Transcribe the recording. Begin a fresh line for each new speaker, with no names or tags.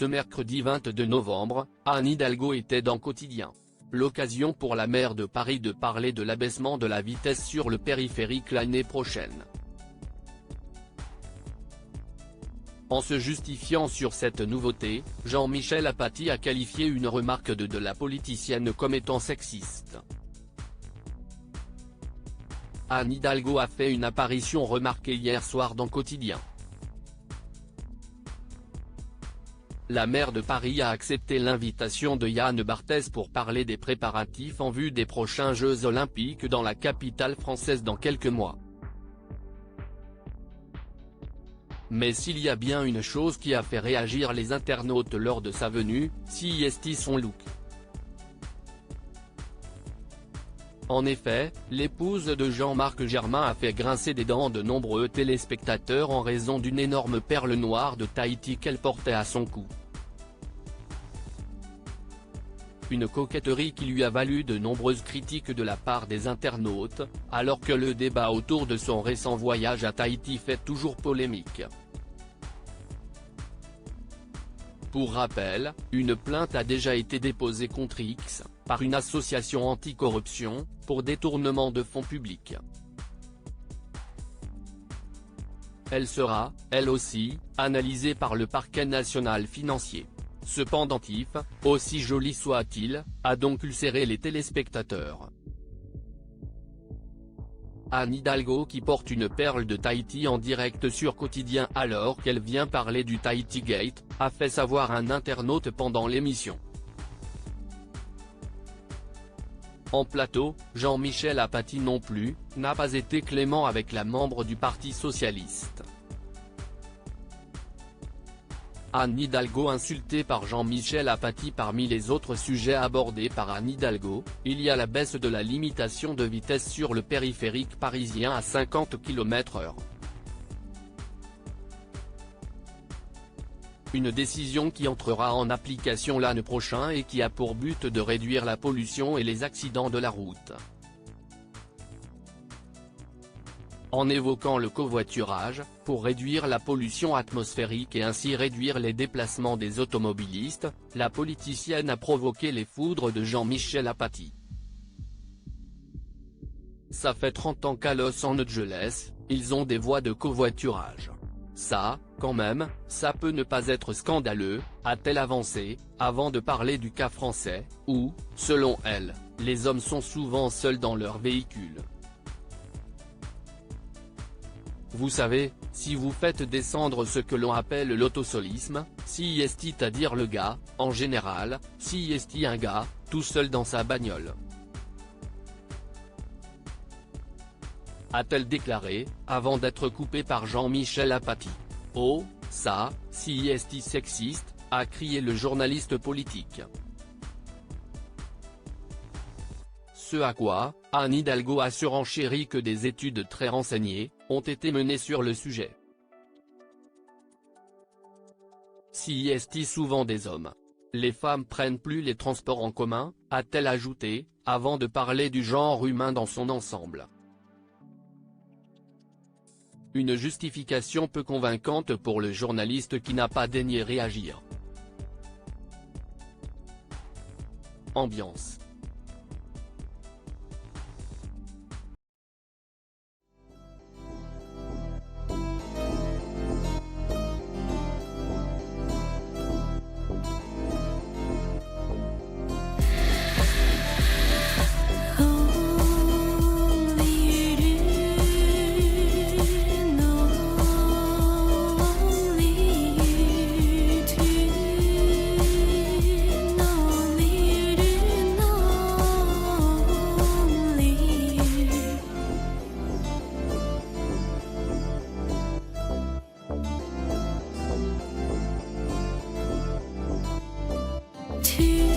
Ce mercredi 22 novembre, Anne Hidalgo était dans Quotidien. L'occasion pour la maire de Paris de parler de l'abaissement de la vitesse sur le périphérique l'année prochaine. En se justifiant sur cette nouveauté, Jean-Michel Apathy a qualifié une remarque de la politicienne comme étant sexiste. Anne Hidalgo a fait une apparition remarquée hier soir dans Quotidien. La maire de Paris a accepté l'invitation de Yann Barthès pour parler des préparatifs en vue des prochains Jeux Olympiques dans la capitale française dans quelques mois. Mais s'il y a bien une chose qui a fait réagir les internautes lors de sa venue, c'est son look. En effet, l'épouse de Jean-Marc Germain a fait grincer des dents de nombreux téléspectateurs en raison d'une énorme perle noire de Tahiti qu'elle portait à son cou. Une coquetterie qui lui a valu de nombreuses critiques de la part des internautes, alors que le débat autour de son récent voyage à Tahiti fait toujours polémique. Pour rappel, une plainte a déjà été déposée contre X, par une association anticorruption, pour détournement de fonds publics. Elle sera, elle aussi, analysée par le parquet national financier. Ce pendentif, aussi joli soit-il, a donc ulcéré les téléspectateurs. Anne Hidalgo qui porte une perle de Tahiti en direct sur Quotidien alors qu'elle vient parler du Tahiti Gate, a fait savoir un internaute pendant l'émission. En plateau, Jean-Michel Apathy non plus, n'a pas été clément avec la membre du Parti socialiste. Anne Hidalgo insultée par Jean-Michel Apathy. Parmi les autres sujets abordés par Anne Hidalgo, il y a la baisse de la limitation de vitesse sur le périphérique parisien à 50 km/h. Une décision qui entrera en application l'année prochaine et qui a pour but de réduire la pollution et les accidents de la route. En évoquant le covoiturage, pour réduire la pollution atmosphérique et ainsi réduire les déplacements des automobilistes, la politicienne a provoqué les foudres de Jean-Michel Apathy. Ça fait 30 ans qu'à Los Angeles, ils ont des voies de covoiturage. Ça, quand même, ça peut ne pas être scandaleux, a-t-elle avancé, avant de parler du cas français, où, selon elle, les hommes sont souvent seuls dans leur véhicule. Vous savez, si vous faites descendre ce que l'on appelle l'autosolisme, c'est-à-dire le gars, en général, c'est un gars, tout seul dans sa bagnole. A-t-elle déclaré, avant d'être coupée par Jean-Michel Apathy. Oh, ça, c'est sexiste, a crié le journaliste politique. Ce à quoi, Anne Hidalgo a surenchéri que des études très renseignées, ont été menées sur le sujet. C'est souvent des hommes. Les femmes prennent plus les transports en commun, a-t-elle ajouté, avant de parler du genre humain dans son ensemble. Une justification peu convaincante pour le journaliste qui n'a pas daigné réagir. Ambiance.
To